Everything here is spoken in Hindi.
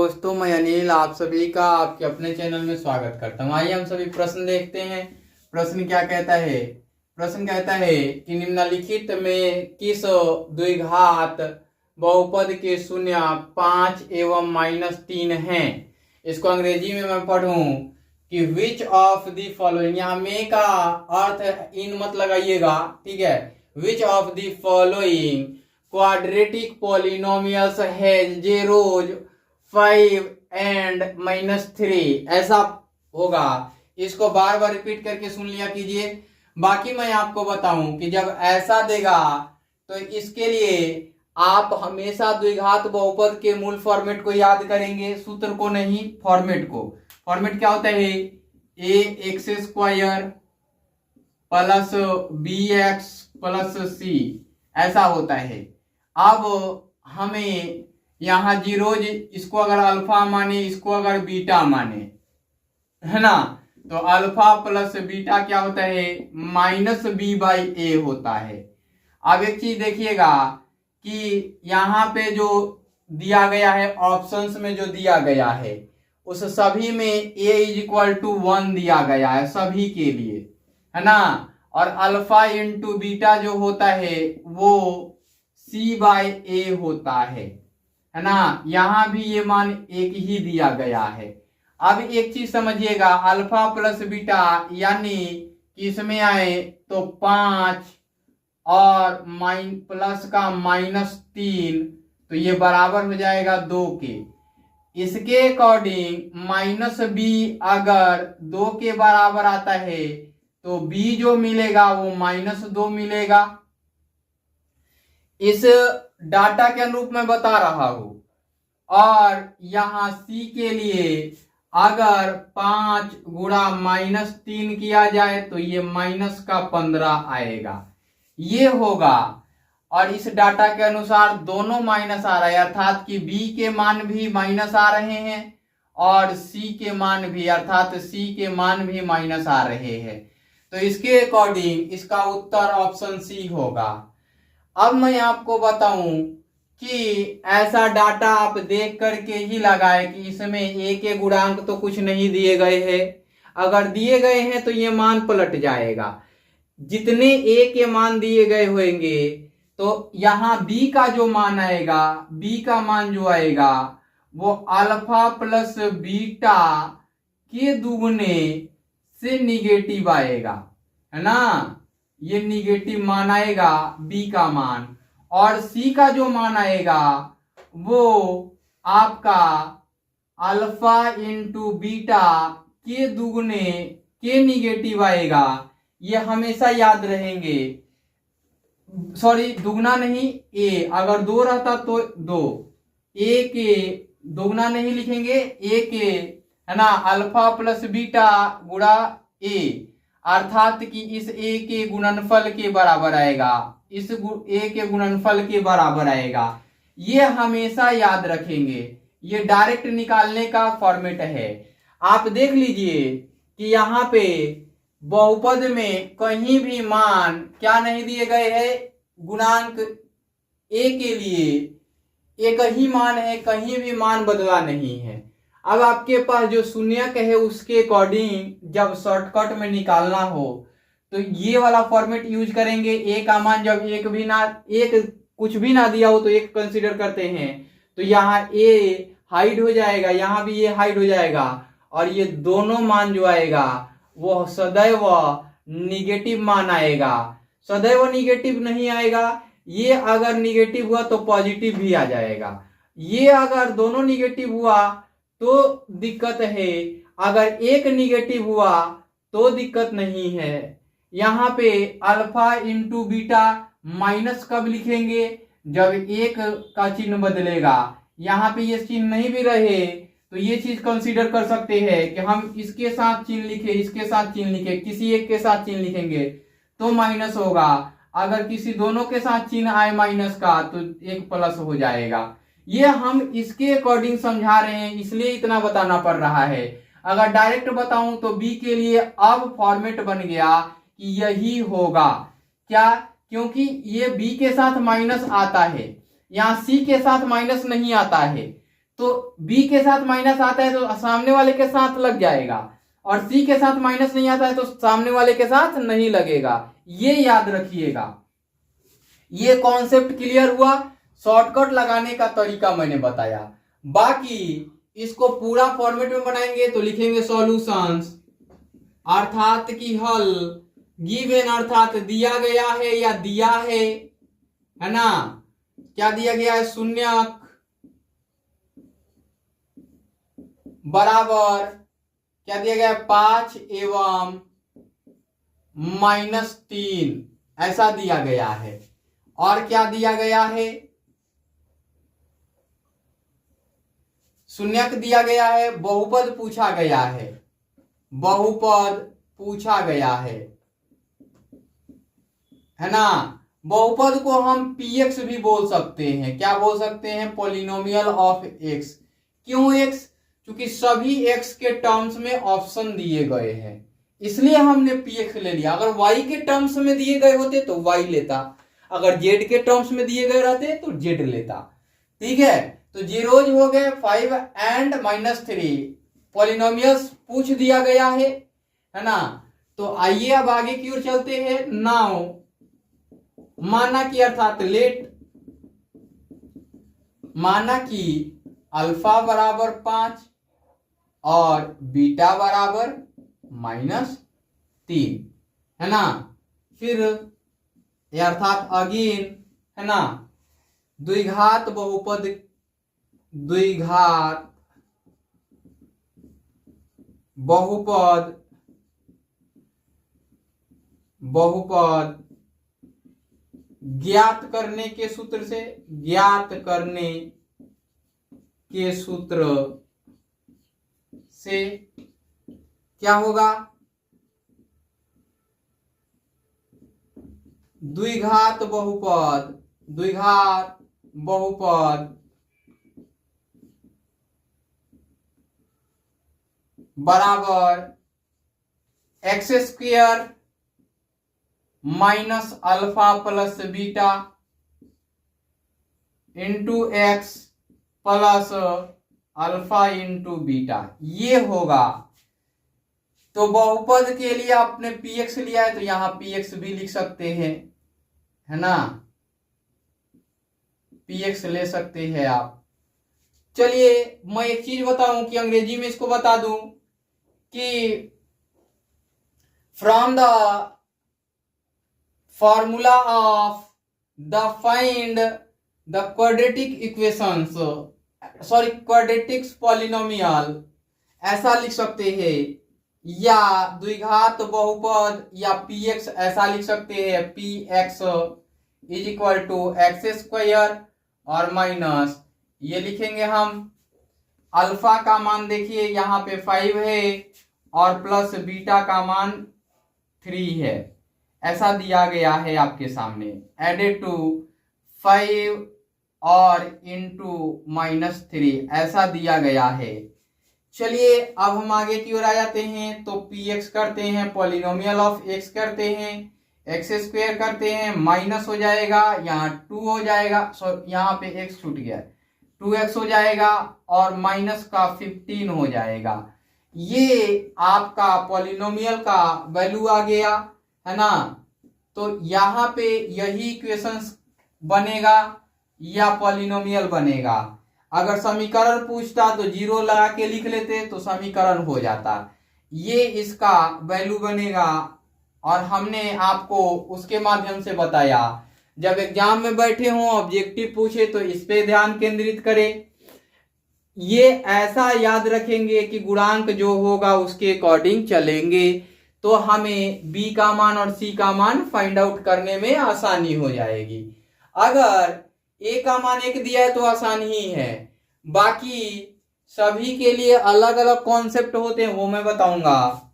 दोस्तों, मैं अनिल आप सभी का आपके अपने चैनल में स्वागत करता हूँ। आइए हम सभी प्रश्न देखते हैं। प्रश्न क्या कहता है? प्रश्न कहता है कि निम्नलिखित में किस द्विघात बहुपद के शून्य 5 एवं -3 हैं। इसको अंग्रेजी में मैं पढ़ूं कि विच ऑफ द फॉलोइंग, यहाँ में का अर्थ इन मत लगाइएगा, ठीक है। Which of the following quadratic polynomials has zeros 5 and -3, ऐसा होगा। इसको बार बार रिपीट करके सुन लिया कीजिए। बाकी मैं आपको बताऊं कि जब ऐसा देगा तो इसके लिए आप हमेशा द्विघात बहुपद के मूल फॉर्मेट को याद करेंगे, सूत्र को नहीं, फॉर्मेट को। फॉर्मेट क्या होता है? ax² plus bx plus c, ऐसा होता है। अब हमें यहाँ जीरोज, इसको अगर अल्फा माने, इसको अगर बीटा माने, है ना, तो अल्फा प्लस बीटा क्या होता है? -b/a होता है। अब एक चीज देखिएगा कि यहाँ पे जो दिया गया है, ऑप्शंस में जो दिया गया है, उस सभी में a = 1 दिया गया है सभी के लिए, है ना। और अल्फा इंटू बीटा जो होता है वो c/a होता है ना। यहाँ भी ये मान एक ही दिया गया है। अब एक चीज समझिएगा, अल्फा प्लस बीटा यानी इसमें आए तो 5 और प्लस का -3, तो ये बराबर हो जाएगा 2 के। इसके अकॉर्डिंग -b अगर 2 के बराबर आता है तो b जो मिलेगा वो -2 मिलेगा। इस डाटा के अनुरूप मैं बता रहा हूं। और यहां c के लिए अगर 5 गुणा -3 किया जाए तो ये -15 आएगा, ये होगा। और इस डाटा के अनुसार दोनों माइनस आ रहा है, अर्थात कि b के मान भी माइनस आ रहे हैं और c के मान भी, अर्थात c के मान भी माइनस आ रहे हैं। तो इसके अकॉर्डिंग इसका उत्तर ऑप्शन सी होगा। अब मैं आपको बताऊं कि ऐसा डाटा आप देख करके ही लगाए कि इसमें a के गुणांक तो कुछ नहीं दिए गए हैं। अगर दिए गए हैं तो ये मान पलट जाएगा। जितने a के मान दिए गए होंगे तो यहाँ b का जो मान आएगा, b का मान जो आएगा वो अल्फा प्लस बीटा के दुगने से निगेटिव आएगा, है ना। ये निगेटिव मान आएगा b का मान। और c का जो मान आएगा वो आपका अल्फा इंटू बीटा के दुगने के निगेटिव आएगा। ये हमेशा याद रहेंगे। सॉरी, दुगना नहीं, a अगर 2 रहता तो 2, a के दुगना नहीं लिखेंगे, a के, है ना, अल्फा प्लस बीटा गुणा a, अर्थात कि इस a के गुणनफल के बराबर आएगा, इस a के गुणनफल के बराबर आएगा। ये हमेशा याद रखेंगे। ये डायरेक्ट निकालने का फॉर्मेट है। आप देख लीजिए कि यहाँ पे बहुपद में कहीं भी मान क्या नहीं दिए गए हैं, गुणांक a के लिए एक ही मान है, कहीं भी मान बदला नहीं है। अब आपके पास जो शून्यक है उसके अकॉर्डिंग जब शॉर्टकट में निकालना हो तो ये वाला फॉर्मेट यूज करेंगे। a का मान जब एक कुछ भी ना दिया हो तो एक कंसीडर करते हैं, तो यहाँ a हाइड हो जाएगा, यहाँ भी ये हाइड हो जाएगा। और ये दोनों मान जो आएगा वो सदैव निगेटिव मान आएगा, सदैव निगेटिव नहीं आएगा। ये अगर निगेटिव हुआ तो पॉजिटिव भी आ जाएगा। ये अगर दोनों निगेटिव हुआ तो दिक्कत है, अगर एक निगेटिव हुआ तो दिक्कत नहीं है। यहाँ पे अल्फा इंटू बीटा माइनस कब लिखेंगे? जब एक का चिन्ह बदलेगा। यहाँ पे ये चिन्ह नहीं भी रहे तो ये चीज कंसीडर कर सकते हैं कि हम इसके साथ चिन्ह लिखे, इसके साथ चिन्ह लिखे, किसी एक के साथ चिन्ह लिखेंगे तो माइनस होगा। अगर किसी दोनों के साथ चिन्ह आए माइनस का तो एक प्लस हो जाएगा। ये हम इसके अकॉर्डिंग समझा रहे हैं, इसलिए इतना बताना पड़ रहा है। अगर डायरेक्ट बताऊं तो b के लिए अब फॉर्मेट बन गया कि यही होगा। क्या? क्योंकि ये b के साथ माइनस आता है, यहाँ c के साथ माइनस नहीं आता है। तो बी के साथ माइनस आता है तो सामने वाले के साथ लग जाएगा, और सी के साथ माइनस नहीं आता है तो सामने वाले के साथ नहीं लगेगा। ये याद रखिएगा। ये कॉन्सेप्ट क्लियर हुआ। शॉर्टकट लगाने का तरीका मैंने बताया। बाकी इसको पूरा फॉर्मेट में बनाएंगे तो लिखेंगे सॉल्यूशंस, अर्थात कि हल, गिवन अर्थात दिया गया है या दिया है ना, क्या दिया गया है, शून्यक बराबर क्या दिया गया है, 5 एवं -3, ऐसा दिया गया है। और क्या दिया गया है, शून्यक दिया गया है, बहुपद पूछा गया है, बहुपद पूछा गया है ना। बहुपद को हम px भी बोल सकते हैं। क्या बोल सकते हैं, पॉलिनोमियल ऑफ x। क्यों x, क्योंकि सभी x के टर्म्स में ऑप्शन दिए गए हैं, इसलिए हमने px ले लिया। अगर y के टर्म्स में दिए गए होते तो y लेता, अगर z के टर्म्स में दिए गए रहते तो z लेता। ठीक है, तो जीरोज हो गए 5 एंड -3, पॉलिनोमियल्स पूछ दिया गया है ना। तो आइए अब आगे की ओर चलते हैं। नाउ माना कि अर्थात लेट, माना कि अल्फा बराबर 5 और बीटा बराबर -3 है ना। फिर अर्थात अगेन है ना, द्विघात बहुपद, द्विघात बहुपद, बहुपद ज्ञात करने के सूत्र से, ज्ञात करने के सूत्र से क्या होगा, द्विघात बहुपद, द्विघात बहुपद बराबर x² minus alpha plus beta into x plus alpha into beta, ये होगा। तो बहुपद के लिए आपने px लिया है तो यहां px भी लिख सकते हैं है ना, px ले सकते हैं आप। चलिए मैं एक चीज बताऊं कि अंग्रेजी में इसको बता दूं कि from the formula of the find the quadratic equations, sorry quadratics polynomial, ऐसा लिख सकते हैं, या द्विघात बहुपद या px ऐसा लिख सकते हैं, px is equal to x² और माइनस ये लिखेंगे हम अल्फा का मान, देखिए यहाँ पे 5 है और प्लस बीटा का मान 3 है, ऐसा दिया गया है आपके सामने, एडेड टू 5 और इंटू -3 ऐसा दिया गया है। चलिए अब हम आगे की ओर आ जाते हैं। तो px करते हैं, पॉलिनोमियल ऑफ x करते हैं, x² करते हैं, माइनस हो जाएगा, यहाँ 2 हो जाएगा, यहाँ पे x छूट गया, 2x हो जाएगा और माइनस का 15 हो जाएगा। ये आपका पॉलिनोमियल का वैल्यू आ गया है ना। तो यहाँ पे यही इक्वेशंस बनेगा या पॉलिनोमियल बनेगा। अगर समीकरण पूछता तो 0 लगा के लिख लेते तो समीकरण हो जाता, ये इसका वैल्यू बनेगा। और हमने आपको उसके माध्यम से बताया, जब एग्जाम में बैठे हों ऑब्जेक्टिव पूछे तो इस पे ध्यान केंद्रित करें। ये ऐसा याद रखेंगे कि गुणांक जो होगा उसके अकॉर्डिंग चलेंगे, तो हमें b का मान और c का मान फाइंड आउट करने में आसानी हो जाएगी। अगर a का मान 1 दिया है तो आसान ही है, बाकी सभी के लिए अलग अलग कॉन्सेप्ट होते हैं वो मैं बताऊंगा।